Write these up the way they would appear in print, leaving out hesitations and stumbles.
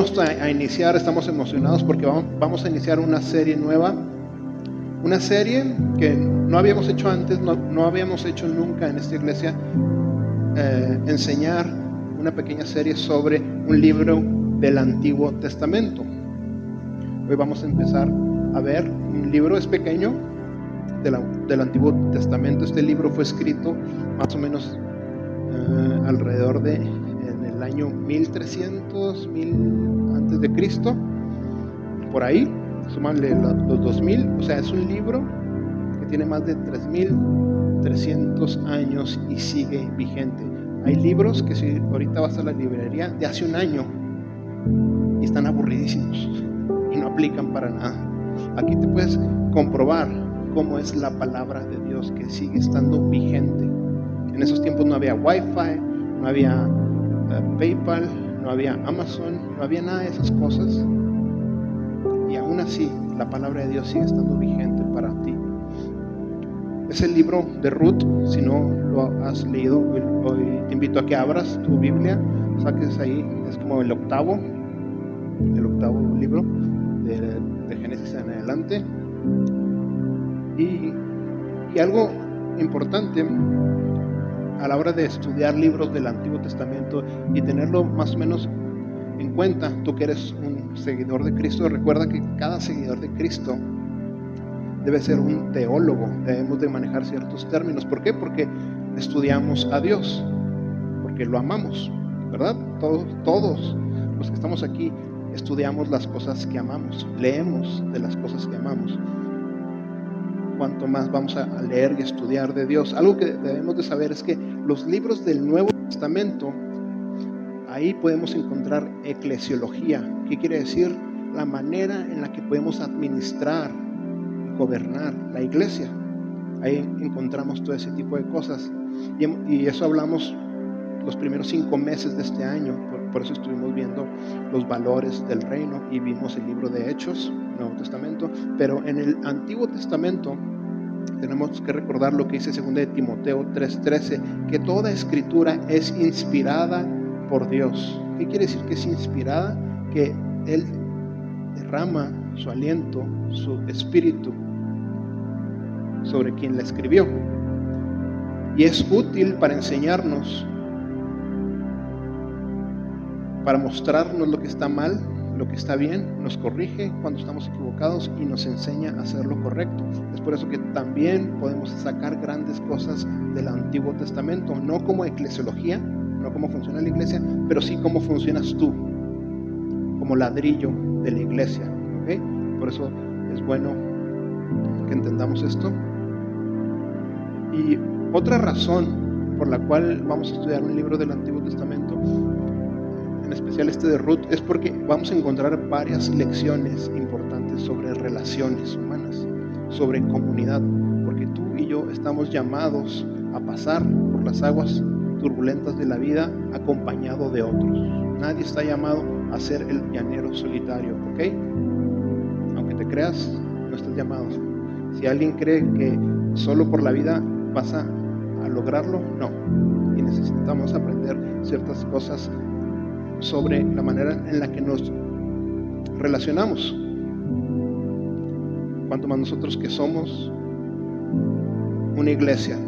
vamos a iniciar, estamos emocionados porque vamos a iniciar una serie nueva, una serie que no habíamos hecho antes, no habíamos hecho nunca en esta iglesia, enseñar una pequeña serie sobre un libro del Antiguo Testamento. Hoy vamos a empezar a ver un libro, es pequeño, del Antiguo Testamento. Este libro fue escrito más o menos alrededor de en el año 1300, 1000 antes de Cristo, por ahí, súmale los 2000, o sea, es un libro que tiene más de 3300 años y sigue vigente. Hay libros que si ahorita vas a la librería de hace un año y están aburridísimos y no aplican para nada. Aquí te puedes comprobar cómo es la palabra de Dios que sigue estando vigente. En esos tiempos no había Wi-Fi, no había PayPal, no había Amazon, no había nada de esas cosas. Y aún así, la palabra de Dios sigue estando vigente para ti. Es el libro de Ruth. Si no lo has leído, hoy te invito a que abras tu Biblia, saques ahí, es como el octavo libro de Génesis en adelante. Y algo importante a la hora de estudiar libros del Antiguo Testamento y tenerlo más o menos en cuenta, tú que eres un seguidor de Cristo, recuerda que cada seguidor de Cristo debe ser un teólogo. Debemos de manejar ciertos términos. ¿Por qué? Porque estudiamos a Dios, porque lo amamos, ¿verdad? Todos los que estamos aquí estudiamos las cosas que amamos, leemos de las cosas que amamos. Cuanto más vamos a leer y estudiar de Dios. Algo que debemos de saber es que los libros del Nuevo Testamento, ahí podemos encontrar eclesiología. ¿Qué quiere decir? La manera en la que podemos administrar y gobernar la iglesia. Ahí encontramos todo ese tipo de cosas. Y eso hablamos los primeros 5 meses de este año. Por eso estuvimos viendo los valores del reino y vimos el libro de Hechos, Nuevo Testamento. Pero en el Antiguo Testamento tenemos que recordar lo que dice 2 de Timoteo 3:13, que toda escritura es inspirada por Dios. ¿Qué quiere decir que es inspirada? Que Él derrama su aliento, su espíritu sobre quien la escribió. Y es útil para enseñarnos, para mostrarnos lo que está mal, lo que está bien, nos corrige cuando estamos equivocados y nos enseña a hacer lo correcto. Es por eso que también podemos sacar grandes cosas del Antiguo Testamento, no como eclesiología, no cómo funciona la iglesia, pero sí cómo funcionas tú, como ladrillo de la iglesia, ¿okay? Por eso es bueno que entendamos esto. Y otra razón por la cual vamos a estudiar un libro del Antiguo Testamento, en especial este de Ruth, es porque vamos a encontrar varias lecciones importantes sobre relaciones humanas, sobre comunidad, porque tú y yo estamos llamados a pasar por las aguas turbulentas de la vida acompañado de otros. Nadie está llamado a ser el llanero solitario, ¿ok? Aunque te creas, no estás llamado. Si alguien cree que solo por la vida vas a lograrlo, no. Y necesitamos aprender ciertas cosas sobre la manera en la que nos relacionamos. Cuanto más nosotros que somos una iglesia.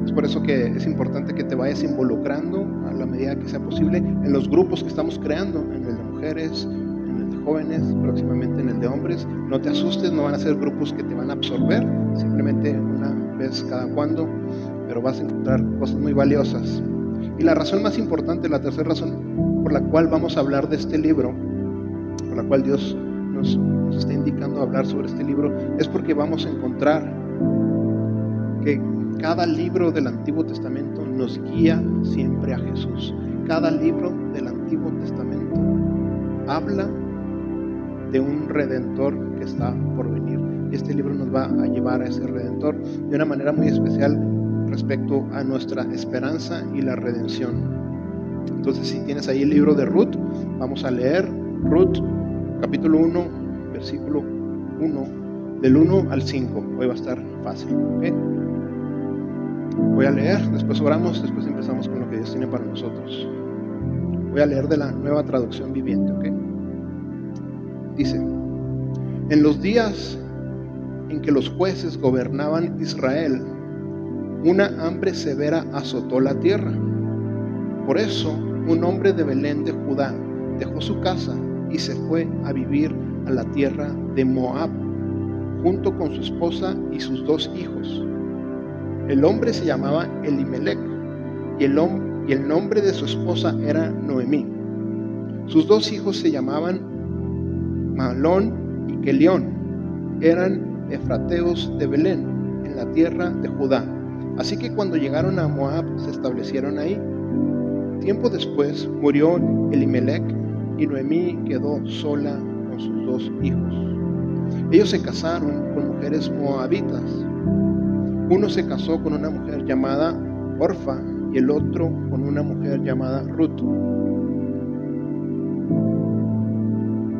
Es por eso que es importante que te vayas involucrando a la medida que sea posible en los grupos que estamos creando, en el de mujeres, en el de jóvenes, próximamente en el de hombres. No te asustes, no van a ser grupos que te van a absorber, simplemente una vez cada cuando, pero vas a encontrar cosas muy valiosas. Y la razón más importante, la tercera razón por la cual vamos a hablar de este libro, por la cual Dios nos está indicando hablar sobre este libro, es porque vamos a encontrar que cada libro del Antiguo Testamento nos guía siempre a Jesús. Cada libro del Antiguo Testamento habla de un Redentor que está por venir. Y este libro nos va a llevar a ese Redentor de una manera muy especial respecto a nuestra esperanza y la redención. Entonces, si tienes ahí el libro de Ruth, vamos a leer Ruth, capítulo 1, versículo 1, del 1 al 5. Hoy va a estar fácil, ¿ok? Voy a leer, después oramos, después empezamos con lo que Dios tiene para nosotros. Voy a leer de la Nueva Traducción Viviente, ¿ok? Dice: en los días en que los jueces gobernaban Israel, una hambre severa azotó la tierra. Por eso, un hombre de Belén de Judá dejó su casa y se fue a vivir a la tierra de Moab, junto con su esposa y sus 2 hijos. El hombre se llamaba Elimelec y el nombre de su esposa era Noemí. Sus 2 hijos se llamaban Mahlón y Kelión. Eran efrateos de Belén, en la tierra de Judá. Así que cuando llegaron a Moab se establecieron ahí. Tiempo después murió Elimelec y Noemí quedó sola con sus 2 hijos. Ellos se casaron con mujeres moabitas. Uno se casó con una mujer llamada Orfa y el otro con una mujer llamada Ruth.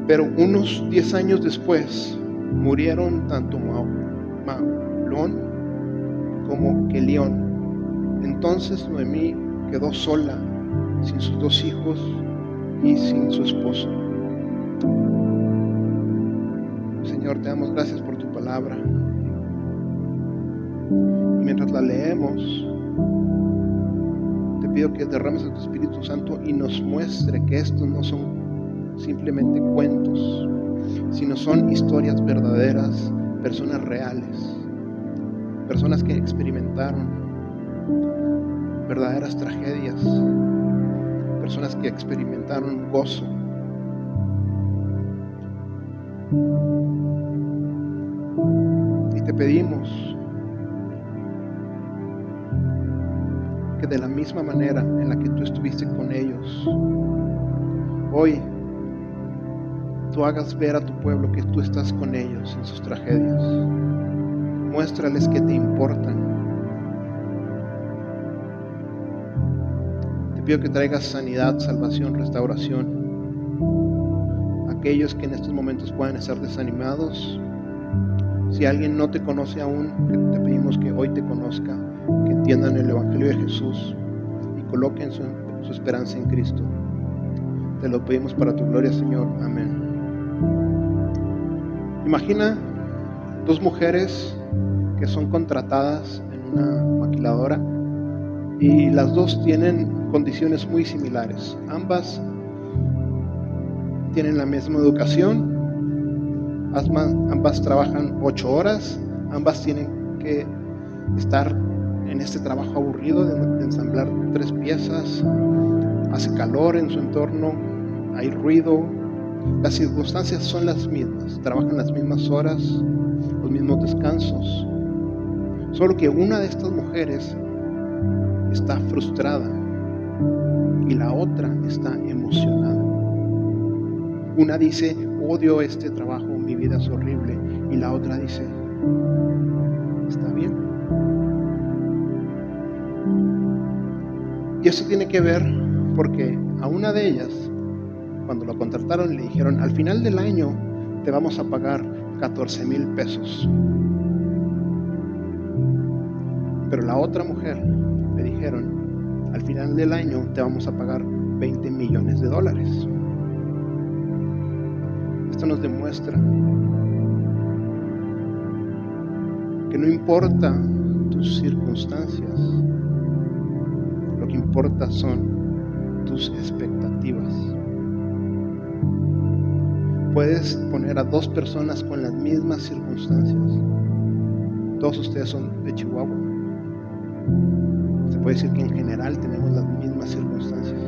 Pero unos 10 años después murieron tanto Mahlón como Kelión. Entonces Noemí quedó sola, sin sus 2 hijos y sin su esposo. Señor, te damos gracias por tu palabra. Y mientras la leemos, te pido que derrames a tu Espíritu Santo y nos muestre que estos no son simplemente cuentos, sino son historias verdaderas, personas reales, personas que experimentaron verdaderas tragedias, personas que experimentaron gozo. Y te pedimos que de la misma manera en la que tú estuviste con ellos, hoy tú hagas ver a tu pueblo que tú estás con ellos en sus tragedias. Muéstrales que te importan. Te pido que traigas sanidad, salvación, restauración. Aquellos que en estos momentos puedan estar desanimados. Si alguien no te conoce aún, te pedimos que hoy te conozca, que entiendan el Evangelio de Jesús y coloquen su esperanza en Cristo. Te lo pedimos para tu gloria, Señor. Amén. Imagina 2 mujeres que son contratadas en una maquiladora y las 2 tienen condiciones muy similares. Ambas tienen la misma educación, ambas trabajan 8 horas, ambas tienen que estar en este trabajo aburrido de ensamblar 3 piezas. Hace calor en su entorno, hay ruido, las circunstancias son las mismas, trabajan las mismas horas, los mismos descansos, solo que una de estas mujeres está frustrada y la otra está emocionada. Una dice: odio este trabajo, mi vida es horrible, y la otra dice: está bien. Y eso tiene que ver porque a una de ellas, cuando lo contrataron, le dijeron: al final del año te vamos a pagar 14,000 pesos. Pero la otra mujer le dijeron: al final del año te vamos a pagar 20 millones de dólares. Esto nos demuestra que no importa tus circunstancias, lo que importa son tus expectativas. Puedes poner a 2 personas con las mismas circunstancias. Todos ustedes son de Chihuahua. Se puede decir que en general tenemos las mismas circunstancias.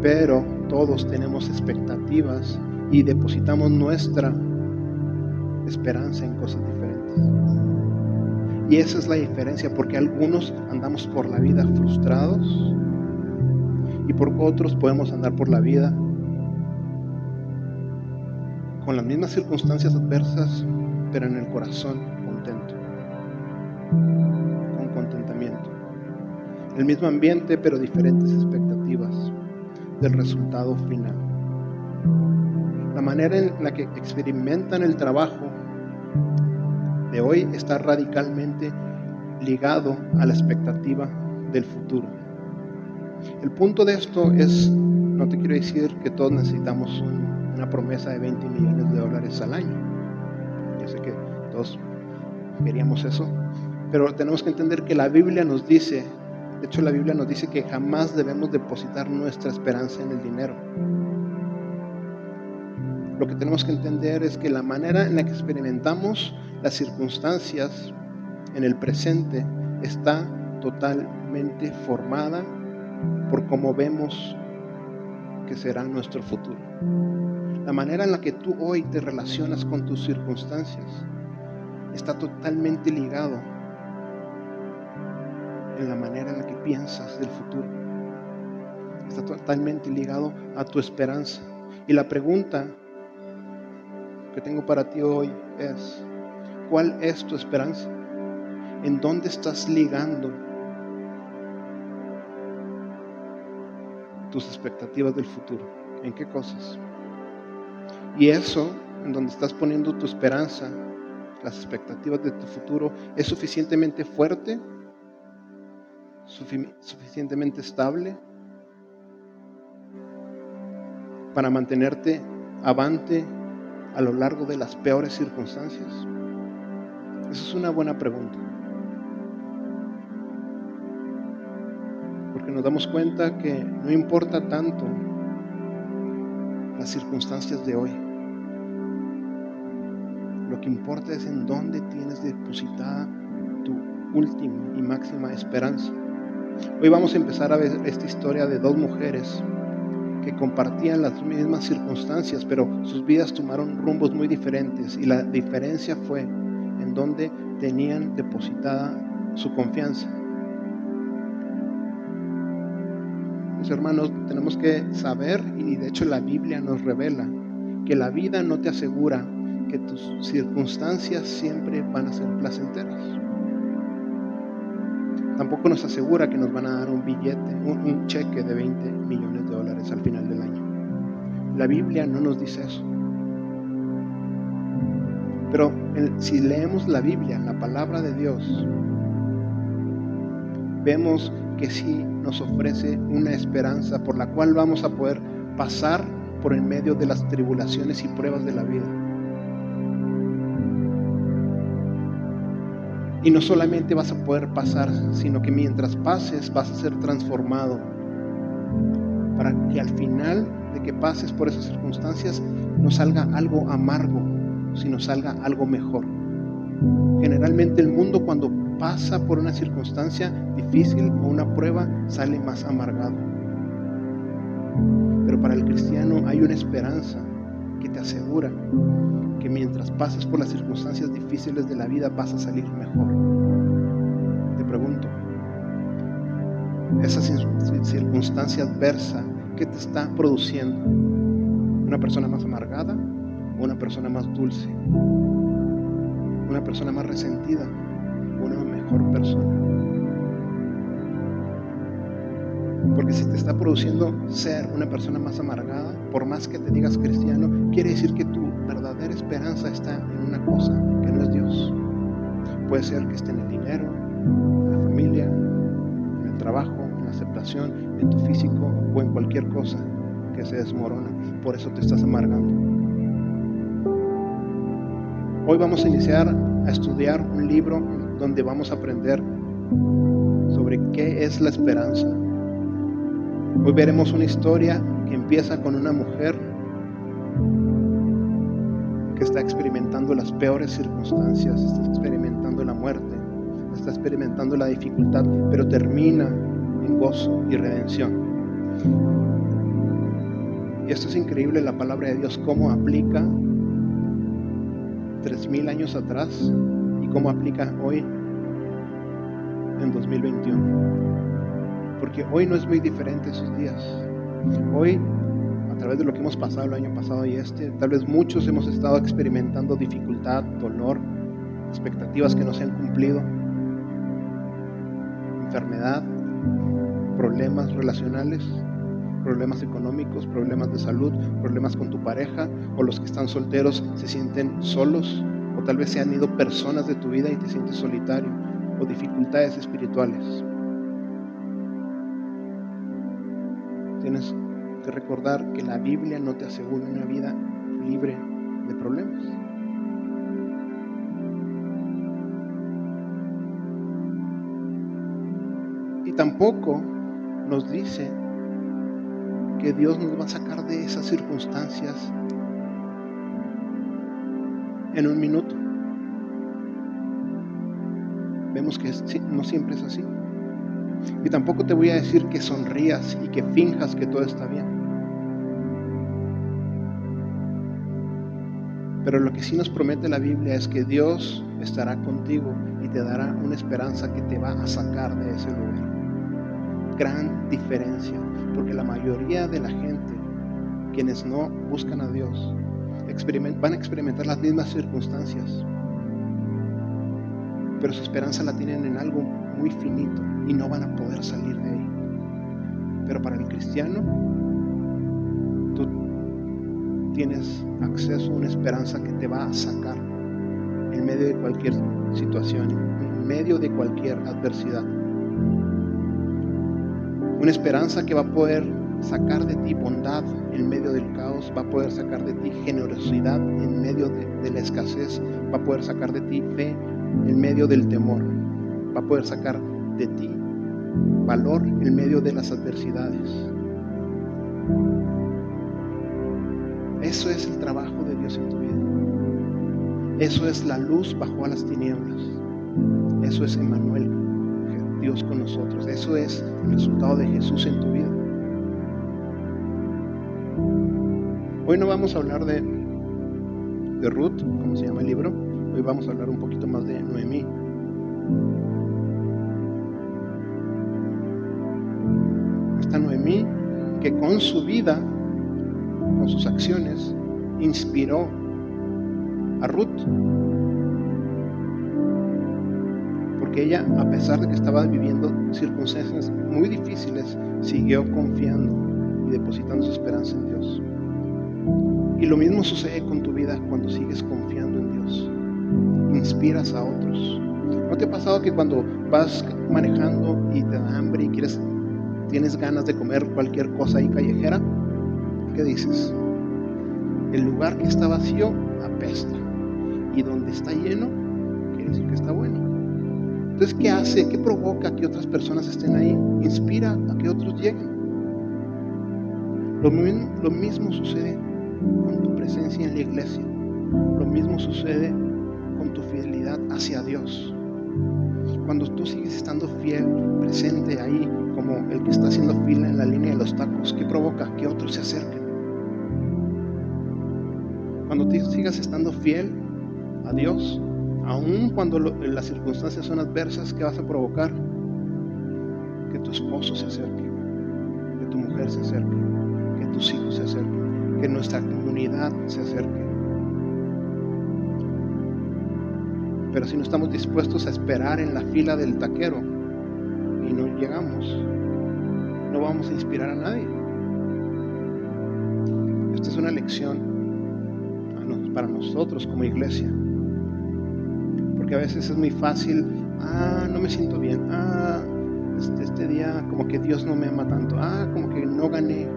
Pero todos tenemos expectativas y depositamos nuestra esperanza en cosas diferentes. Y esa es la diferencia, porque algunos andamos por la vida frustrados y por otros podemos andar por la vida con las mismas circunstancias adversas, pero en el corazón contento, con contentamiento. El mismo ambiente, pero diferentes expectativas del resultado final. La manera en la que experimentan el trabajo de hoy está radicalmente ligado a la expectativa del futuro. El punto de esto es, no te quiero decir que todos necesitamos una promesa de $20 millones al año. Yo sé que todos queríamos eso, pero tenemos que entender que la Biblia nos dice, de hecho la Biblia nos dice que jamás debemos depositar nuestra esperanza en el dinero. Lo que tenemos que entender es que la manera en la que experimentamos las circunstancias en el presente está totalmente formada por cómo vemos que será nuestro futuro. La manera en la que tú hoy te relacionas con tus circunstancias está totalmente ligado en la manera en la que piensas del futuro. Está totalmente ligado a tu esperanza. Y la pregunta que tengo para ti hoy es, ¿cuál es tu esperanza? ¿En dónde estás ligando tus expectativas del futuro? ¿En qué cosas? Y eso, en donde estás poniendo tu esperanza, las expectativas de tu futuro, ¿es suficientemente fuerte? ¿Suficientemente estable? Para mantenerte avante a lo largo de las peores circunstancias. Esa es una buena pregunta. Porque nos damos cuenta que no importa tanto las circunstancias de hoy. Lo que importa es en dónde tienes depositada tu última y máxima esperanza. Hoy vamos a empezar a ver esta historia de dos mujeres que compartían las mismas circunstancias, pero sus vidas tomaron rumbos muy diferentes, y la diferencia fue en dónde tenían depositada su confianza. Mis hermanos, tenemos que saber, y de hecho la Biblia nos revela, que la vida no te asegura que tus circunstancias siempre van a ser placenteras. Tampoco nos asegura que nos van a dar un billete, un cheque de $20 millones al final del año. La Biblia no nos dice eso. Pero si leemos la Biblia, la palabra de Dios, vemos que sí nos ofrece una esperanza por la cual vamos a poder pasar por el medio de las tribulaciones y pruebas de la vida. Y no solamente vas a poder pasar, sino que mientras pases vas a ser transformado para que al final de que pases por esas circunstancias no salga algo amargo, sino salga algo mejor. Generalmente el mundo, cuando pasa por una circunstancia difícil o una prueba, sale más amargado. Pero para el cristiano hay una esperanza que te asegura que mientras pases por las circunstancias difíciles de la vida vas a salir mejor. Te pregunto, esa circunstancia adversa, ¿qué te está produciendo? ¿Una persona más amargada o una persona más dulce? ¿Una persona más resentida o una mejor persona? Porque si te está produciendo ser una persona más amargada, por más que te digas cristiano, quiere decir que tu verdadera esperanza está en una cosa que no es Dios. Puede ser que esté en el dinero, en la familia, en el trabajo, en la aceptación, en tu físico o en cualquier cosa que se desmorona. Por eso te estás amargando. Hoy vamos a iniciar a estudiar un libro donde vamos a aprender sobre qué es la esperanza. Hoy veremos una historia que empieza con una mujer que está experimentando las peores circunstancias, está experimentando la muerte, está experimentando la dificultad, pero termina en gozo y redención. Y esto es increíble, la palabra de Dios, cómo aplica 3000 años atrás y cómo aplica hoy en 2021. Porque hoy no es muy diferente esos días. Hoy, a través de lo que hemos pasado el año pasado y tal vez muchos hemos estado experimentando dificultad, dolor, expectativas que no se han cumplido, enfermedad, problemas relacionales, problemas económicos, problemas de salud, problemas con tu pareja, o los que están solteros se sienten solos, o tal vez se han ido personas de tu vida y te sientes solitario, o dificultades espirituales. tienes que recordar que la Biblia no te asegura una vida libre de problemas. Y tampoco nos dice que Dios nos va a sacar de esas circunstancias en un minuto. Vemos que no siempre es así. Y tampoco te voy a decir que sonrías y que finjas que todo está bien. Pero lo que sí nos promete la Biblia es que Dios estará contigo y te dará una esperanza que te va a sacar de ese lugar. Gran diferencia, porque la mayoría de la gente, quienes no buscan a Dios, van a experimentar las mismas circunstancias, pero su esperanza la tienen en algo muy finito y no van a poder salir de ahí. Pero para el cristiano, tú tienes acceso a una esperanza que te va a sacar en medio de cualquier situación, en medio de cualquier adversidad. Una esperanza que va a poder sacar de ti bondad en medio del caos, va a poder sacar de ti generosidad en medio de la escasez, va a poder sacar de ti fe en medio del temor, va a poder sacar de ti valor en medio de las adversidades. Eso es el trabajo de Dios en tu vida. Eso es la luz bajo a las tinieblas. Eso es Emmanuel, Dios con nosotros. Eso es el resultado de Jesús en tu vida. Hoy no vamos a hablar de Ruth, como se llama el libro. Hoy vamos a hablar un poquito más de Noemí. Esta Noemí que con su vida, con sus acciones, inspiró a Ruth. Porque ella, a pesar de que estaba viviendo circunstancias muy difíciles, siguió confiando y depositando su esperanza en Dios. Y lo mismo sucede con tu vida cuando sigues confiando en Dios. Inspiras a otros. ¿No te ha pasado que cuando vas manejando y te da hambre y tienes ganas de comer cualquier cosa ahí callejera? ¿Qué dices? El lugar que está vacío apesta. Y donde está lleno, quiere decir que está bueno. Entonces, ¿qué hace? ¿Qué provoca que otras personas estén ahí? Inspira a que otros lleguen. Lo mismo sucede con tu presencia en la iglesia. Lo mismo sucede con tu fidelidad hacia Dios. Cuando tú sigues estando fiel, presente ahí, como el que está haciendo fila en la línea de los tacos, ¿qué provoca? Que otros se acerquen. Cuando tú sigas estando fiel a Dios, aun cuando las circunstancias son adversas, ¿qué vas a provocar? Que tu esposo se acerque, que tu mujer se acerque, que tus hijos se acerquen, que nuestra comunidad se acerque. Pero si no estamos dispuestos a esperar en la fila del taquero y no llegamos, no vamos a inspirar a nadie. Esta es una lección para nosotros como iglesia. Porque a veces es muy fácil, no me siento bien, este día como que Dios no me ama tanto, como que no gané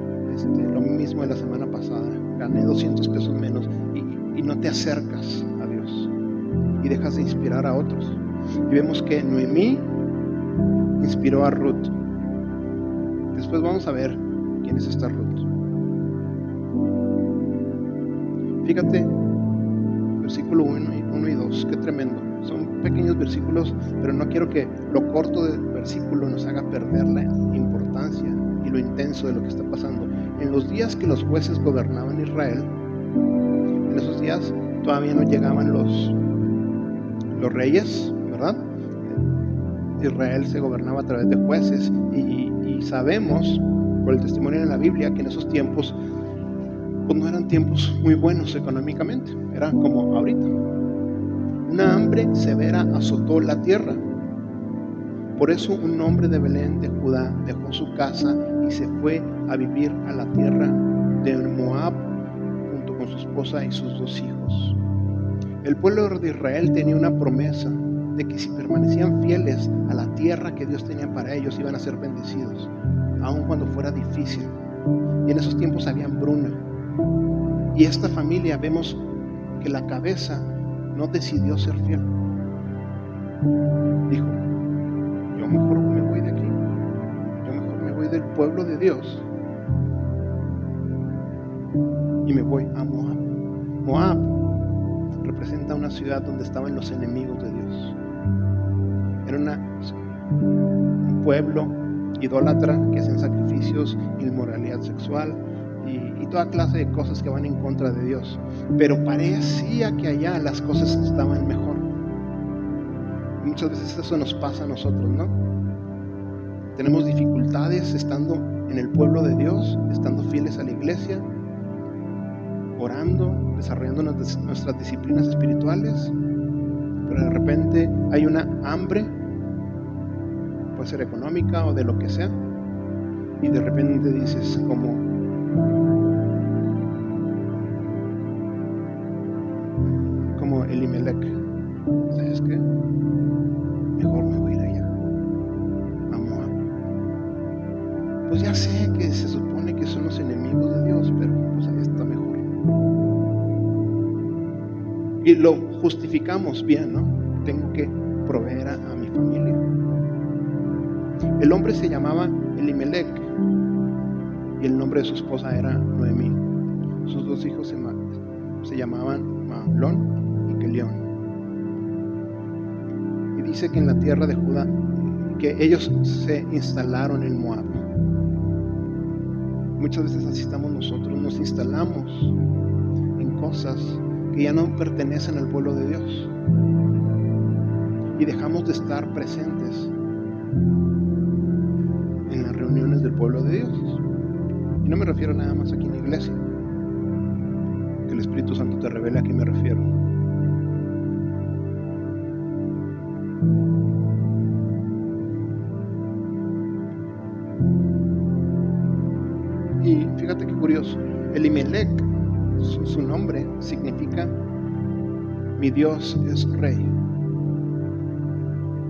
lo mismo de la semana pasada, gané 200 pesos menos y no te acercas a Dios y dejas de inspirar a otros. Y vemos que Noemí inspiró a Ruth. Después vamos a ver quién es esta Ruth. Fíjate, versículo 1 y 2, qué tremendo. Son pequeños versículos, pero no quiero que lo corto del versículo nos haga perder la importancia y lo intenso de lo que está pasando. En los días que los jueces gobernaban Israel, en esos días todavía no llegaban los reyes, ¿verdad? Israel se gobernaba a través de jueces y sabemos por el testimonio de la Biblia que en esos tiempos pues no eran tiempos muy buenos económicamente, era como ahorita. Una hambre severa azotó la tierra. Por eso un hombre de Belén de Judá dejó su casa y se fue a vivir a la tierra de Moab junto con su esposa y sus 2 hijos. El pueblo de Israel tenía una promesa de que si permanecían fieles a la tierra que Dios tenía para ellos, iban a ser bendecidos, aun cuando fuera difícil Y en esos tiempos había hambruna. Y esta familia vemos que la cabeza no decidió ser fiel. Dijo, yo mejor me voy de aquí. Yo mejor me voy del pueblo de Dios. Y me voy a Moab. Moab representa una ciudad donde estaban los enemigos de Dios. Era un pueblo idólatra que hacían sacrificios, inmoralidad sexual y toda clase de cosas que van en contra de Dios. Pero parecía que allá las cosas estaban mejor. Y muchas veces eso nos pasa a nosotros, ¿no? Tenemos dificultades estando en el pueblo de Dios, estando fieles a la iglesia, orando, desarrollando nuestras disciplinas espirituales, pero de repente hay una hambre, puede ser económica o de lo que sea, y de repente dices como Elimelech, ¿sabes qué? Mejor me voy a ir allá, a Moab. Pues ya sé que se supone que son los enemigos de Dios, pero pues ahí está mejor. Y lo justificamos bien, ¿no? Tengo que proveer a mi familia. El hombre se llamaba Elimelech y el nombre de su esposa era Noemí. Sus dos hijos se llamaban Mahlón y Kelión. Y dice que en la tierra de Judá, que ellos se instalaron en Moab. Muchas veces así estamos nosotros, nos instalamos en cosas que ya no pertenecen al pueblo de Dios y dejamos de estar presentes en las reuniones del pueblo de Dios. Y no me refiero nada más aquí en la iglesia, que el Espíritu Santo te revele a qué me refiero. Y fíjate qué curioso, Elimelech, su nombre significa mi Dios es rey.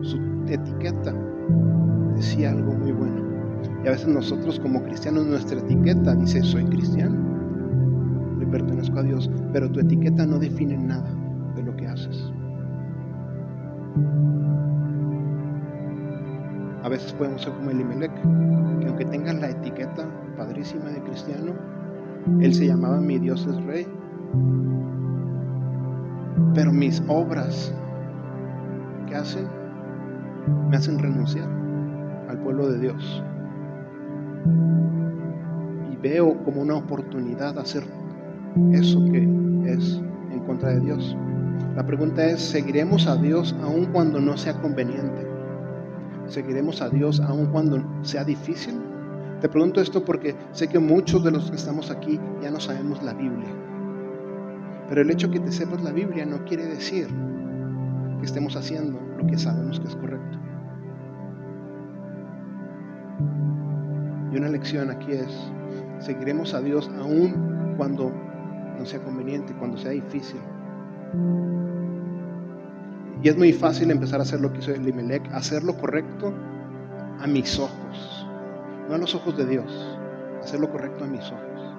Su etiqueta decía algo muy bueno. Y a veces nosotros como cristianos, nuestra etiqueta dice soy cristiano, le pertenezco a Dios, pero tu etiqueta no define nada de lo que haces. A veces podemos ser como Elimelech, que aunque tengas la etiqueta padrísima de cristiano, él se llamaba mi Dios es rey, pero mis obras, ¿qué hacen? Me hacen renunciar al pueblo de Dios. Y veo como una oportunidad hacer eso que es en contra de Dios. La pregunta es, ¿seguiremos a Dios aun cuando no sea conveniente? ¿Seguiremos a Dios aun cuando sea difícil? Te pregunto esto porque sé que muchos de los que estamos aquí ya no sabemos la Biblia. Pero el hecho que te sepas la Biblia no quiere decir que estemos haciendo lo que sabemos que es correcto. Y una lección aquí es, seguiremos a Dios aun cuando no sea conveniente, cuando sea difícil. Y es muy fácil empezar a hacer lo que hizo Elimelech, hacer lo correcto a mis ojos, no a los ojos de Dios, hacer lo correcto a mis ojos.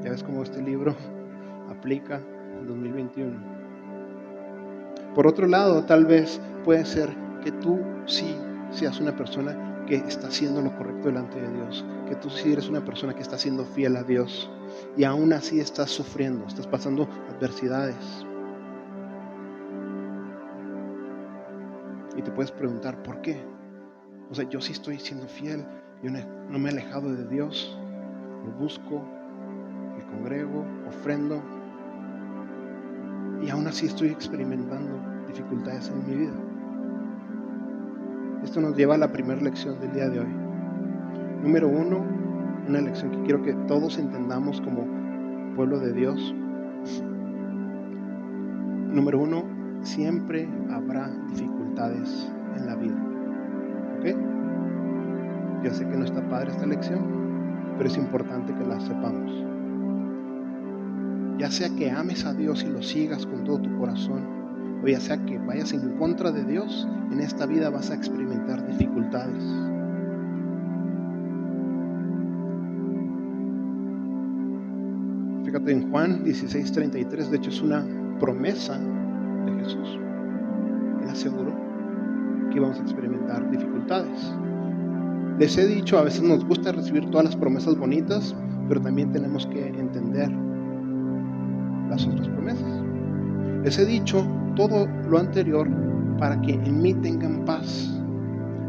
Ya ves cómo este libro aplica en 2021. Por otro lado, tal vez puede ser que tú sí seas una persona que está haciendo lo correcto delante de Dios, que tú sí eres una persona que está siendo fiel a Dios y aún así estás sufriendo, estás pasando adversidades. Y te puedes preguntar, ¿por qué? O sea, yo sí estoy siendo fiel, yo no me he alejado de Dios, lo busco, me congrego, ofrendo, y aún así estoy experimentando dificultades en mi vida. Esto nos lleva a la primera lección del día de hoy. Número 1, una lección que quiero que todos entendamos como pueblo de Dios. Número 1, siempre habrá dificultades en la vida. ¿Ok? Ya sé que no está padre esta lección, pero es importante que la sepamos. Ya sea que ames a Dios y lo sigas con todo tu corazón, o ya sea que vayas en contra de Dios, en esta vida vas a experimentar dificultades. Fíjate en Juan 16:33, de hecho es una promesa de Jesús. Él aseguró que íbamos a experimentar dificultades. Les he dicho, a veces nos gusta recibir todas las promesas bonitas, pero también tenemos que entender las otras promesas. Les he dicho todo lo anterior para que en mí tengan paz.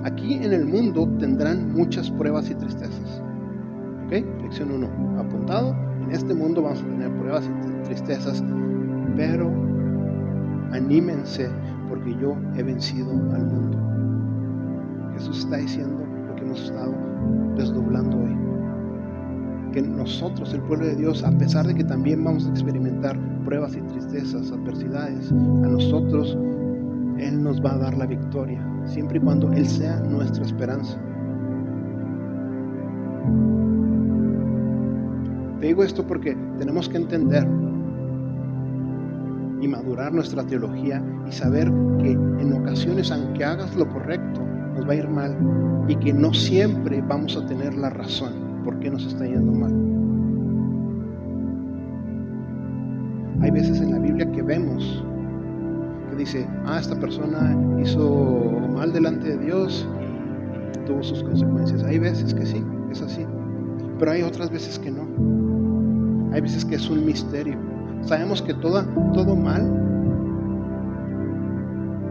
Aquí en el mundo tendrán muchas pruebas y tristezas. ¿Ok? Lección 1. Apuntado. En este mundo vamos a tener pruebas y tristezas, pero anímense porque yo he vencido al mundo. Jesús está diciendo lo que hemos estado desdoblando hoy. Que nosotros, el pueblo de Dios, a pesar de que también vamos a experimentar pruebas y tristezas, adversidades, a nosotros Él nos va a dar la victoria, siempre y cuando Él sea nuestra esperanza. Te digo esto porque tenemos que entender y madurar nuestra teología y saber que en ocasiones, aunque hagas lo correcto, nos va a ir mal y que no siempre vamos a tener la razón por qué nos está yendo mal. Hay veces en la Biblia que vemos que dice, esta persona hizo mal delante de Dios y tuvo sus consecuencias. Hay veces que sí, es así, pero hay otras veces que no. Hay veces que es un misterio. Sabemos que todo mal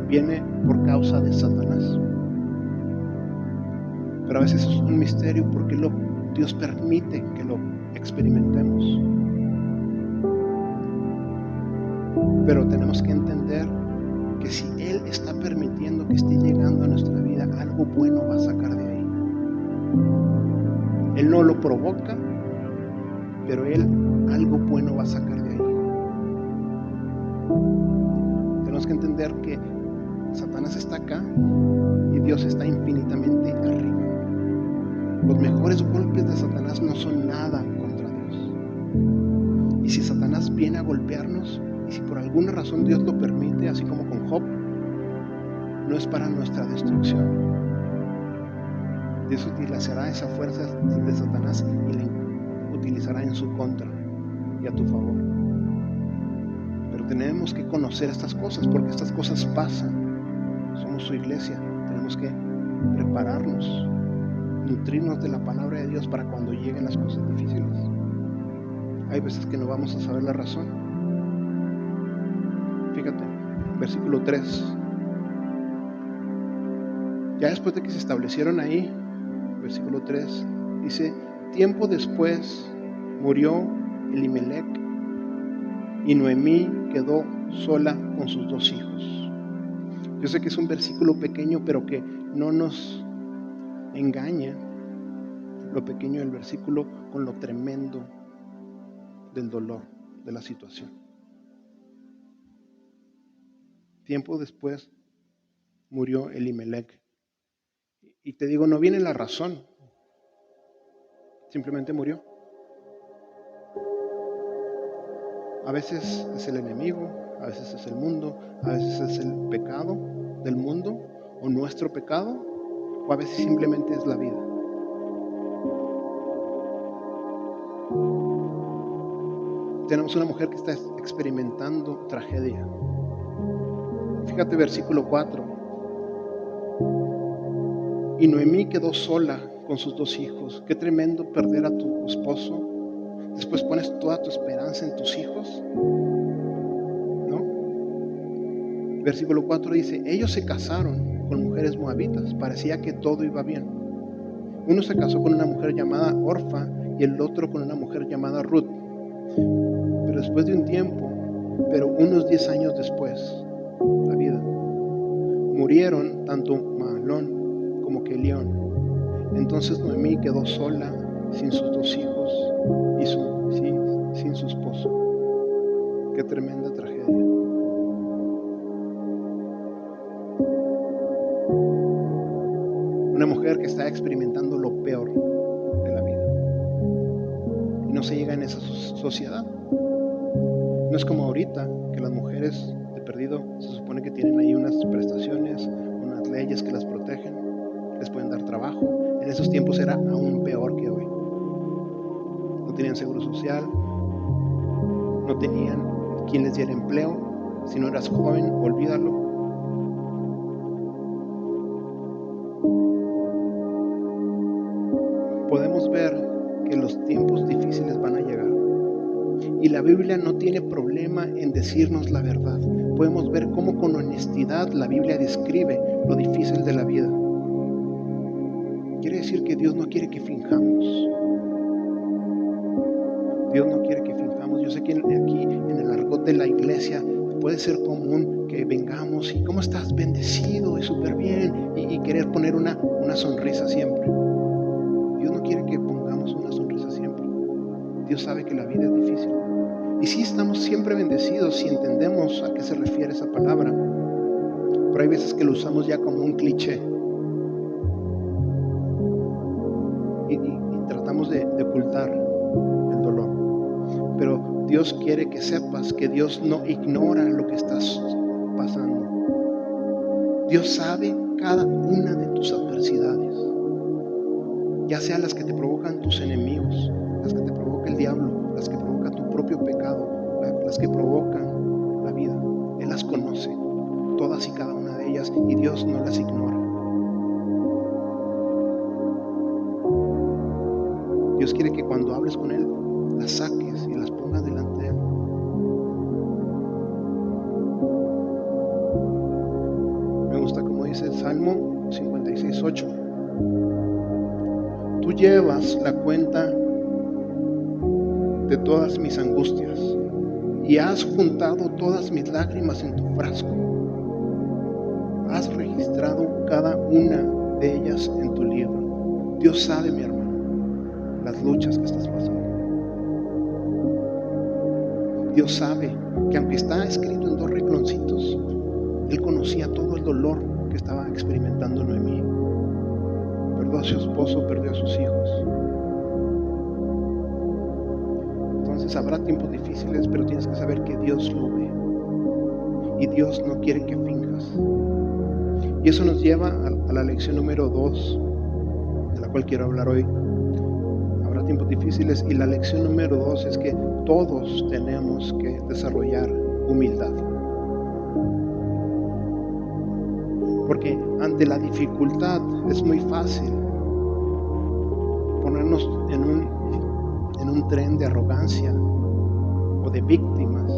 viene por causa de Satanás. Pero a veces es un misterio porque Dios permite que lo experimentemos. Pero tenemos que entender que si Él está permitiendo que esté llegando a nuestra vida, algo bueno va a sacar de ahí. Él no lo provoca, pero Él algo bueno va a sacar de ahí. Tenemos que entender que Satanás está acá y Dios está infinitamente arriba. Los mejores golpes de Satanás no son nada contra Dios. Y si Satanás viene a golpearnos, y si por alguna razón Dios lo permite, así como con Job, no es para nuestra destrucción. Dios utilizará esa fuerza de Satanás y la utilizará en su contra y a tu favor. Pero tenemos que conocer estas cosas porque estas cosas pasan. Somos su iglesia. Tenemos que prepararnos, nutrirnos de la palabra de Dios para cuando lleguen las cosas difíciles. Hay veces que no vamos a saber la razón. Fíjate, versículo 3. Ya después de que se establecieron ahí, versículo 3, dice, tiempo después murió Elimelec y Noemí quedó sola con sus 2 hijos. Yo sé que es un versículo pequeño, pero que no nos engaña lo pequeño del versículo con lo tremendo del dolor de la situación. Tiempo después murió Elimelec. Y te digo, no viene la razón. Simplemente murió. A veces es el enemigo, a veces es el mundo, a veces es el pecado del mundo o nuestro pecado, o a veces simplemente es la vida. Tenemos una mujer que está experimentando tragedia. Fíjate versículo 4. Y Noemí quedó sola con sus 2 hijos. Qué tremendo perder a tu esposo. Después pones toda tu esperanza en tus hijos, ¿no? Versículo 4 dice, ellos se casaron con mujeres moabitas. Parecía que todo iba bien. Uno se casó con una mujer llamada Orfa y el otro con una mujer llamada Ruth. Pero después de un tiempo, pero unos 10 años después, la vida, murieron tanto Mahlón como Kelión. Entonces Noemí quedó sola, sin sus 2 hijos y sin su esposo. Qué tremenda tragedia. Una mujer que está experimentando lo peor de la vida. Y no se llega en esa sociedad. No es como ahorita, que las mujeres de perdido se supone que tienen ahí unas prestaciones, unas leyes que las protegen, les pueden dar trabajo. En esos tiempos era aún peor que hoy. No tenían seguro social, no tenían quien les diera empleo. Si no eras joven, olvídalo. Podemos ver que los tiempos difíciles van a llegar. Y la Biblia no tiene problema en decirnos la verdad. Podemos ver cómo con honestidad la Biblia describe lo difícil de la vida. Quiere decir que Dios no quiere que finjamos. Dios no quiere que finjamos. Yo sé que aquí en el argot de la iglesia puede ser común que vengamos y ¿cómo estás? Bendecido y súper bien y querer poner una sonrisa siempre. Dios no quiere que pongamos una sonrisa siempre. Dios sabe que la vida es difícil. Y sí estamos siempre bendecidos si entendemos a qué se refiere esa palabra. Pero hay veces que lo usamos ya como un cliché. Y tratamos de ocultar el dolor. Pero Dios quiere que sepas que Dios no ignora lo que estás pasando. Dios sabe cada una de tus adversidades. Ya sean las que te provocan tus enemigos, las que te provoca el diablo, las que provoca tu propio pecado, las que provocan la vida. Él las conoce, todas y cada una de ellas, y Dios no las ignora. Dios quiere que cuando hables con Él, las saques y las pongas delante de Él. Me gusta como dice el Salmo 56:8. Tú llevas la cuenta de todas mis angustias y has juntado todas mis lágrimas en tu frasco. Has registrado cada una de ellas en tu libro. Dios sabe, mi hermano, las luchas que estás pasando. Dios sabe que aunque está escrito en 2 rengloncitos, Él conocía todo el dolor que estaba experimentando Noemí. Perdió a su esposo, perdió a sus hijos. Entonces habrá tiempos difíciles, pero tienes que saber que Dios lo ve. Y Dios no quiere que finjas. Y eso nos lleva a la lección número 2, de la cual quiero hablar hoy. Habrá tiempos difíciles y la lección número 2 es que todos tenemos que desarrollar humildad. Porque ante la dificultad es muy fácil ponernos en un tren de arrogancia o de víctimas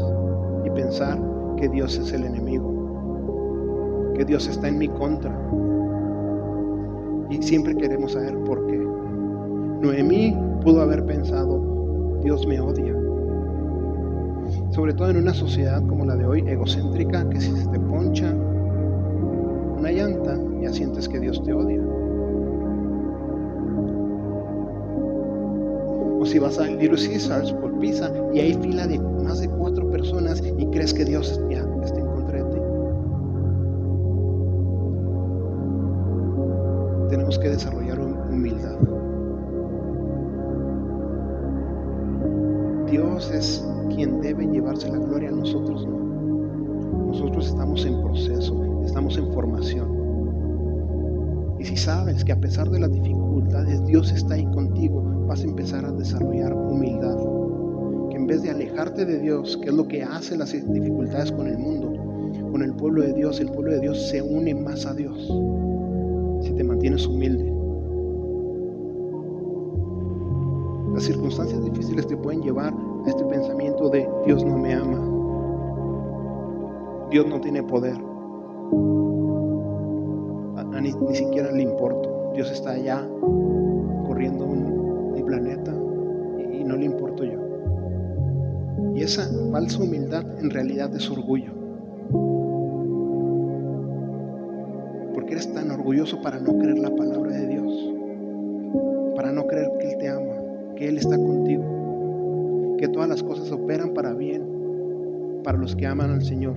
y pensar que Dios es el enemigo, que Dios está en mi contra. Y siempre queremos saber por qué. Noemí pudo haber pensado, Dios me odia. Sobre todo en una sociedad como la de hoy, egocéntrica, que si se te poncha una llanta, ya sientes que Dios te odia. O si vas a Little Caesars por pizza y hay fila de más de 4 personas y crees que Dios ya está en contra de ti. Tenemos que desarrollar humildad. Dios es quien debe llevarse la gloria, a nosotros no. Nosotros estamos en proceso, estamos en formación. Y si sabes que a pesar de las dificultades Dios está ahí contigo, vas a empezar a desarrollar humildad. Que en vez de alejarte de Dios, que es lo que hace las dificultades con el mundo, con el pueblo de Dios se une más a Dios si te mantienes humilde. Las circunstancias difíciles te pueden llevar a este pensamiento de Dios no me ama, Dios no tiene poder, ni siquiera le importo, Dios está allá corriendo un planeta y no le importo yo. Y esa falsa humildad en realidad es orgullo, porque eres tan orgulloso para no creer la palabra de Dios, para no creer que Él te ama, que Él está contigo, que todas las cosas operan para bien para los que aman al Señor.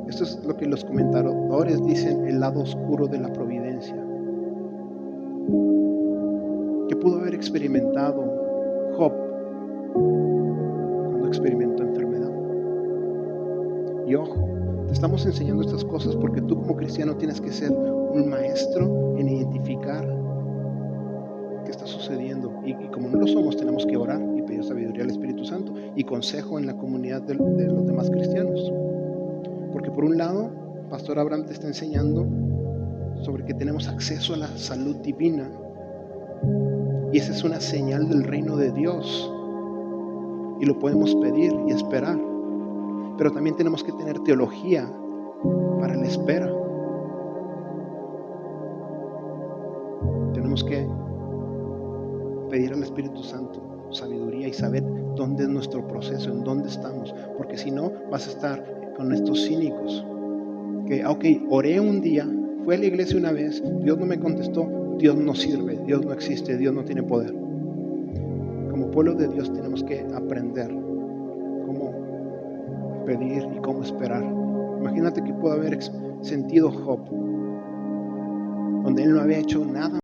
Esto es lo que los comentadores dicen, el lado oscuro de la providencia. ¿Qué pudo haber experimentado Job cuando experimentó enfermedad? Y ojo, te estamos enseñando estas cosas porque tú como cristiano tienes que ser un maestro en identificar qué está sucediendo. Y como no lo somos, tenemos que orar y pedir sabiduría al Espíritu Santo y consejo en la comunidad de los demás cristianos. Porque por un lado, Pastor Abraham te está enseñando sobre que tenemos acceso a la salud divina. Y esa es una señal del reino de Dios. Y lo podemos pedir y esperar. Pero también tenemos que tener teología para la espera. Tenemos que pedir al Espíritu Santo sabiduría y saber dónde es nuestro proceso, en dónde estamos. Porque si no, vas a estar con estos cínicos. Que, ok, oré un día, fui a la iglesia una vez, Dios no me contestó, Dios no sirve, Dios no existe, Dios no tiene poder. Como pueblo de Dios tenemos que aprender cómo pedir y cómo esperar. Imagínate que pudo haber sentido Job, donde él no había hecho nada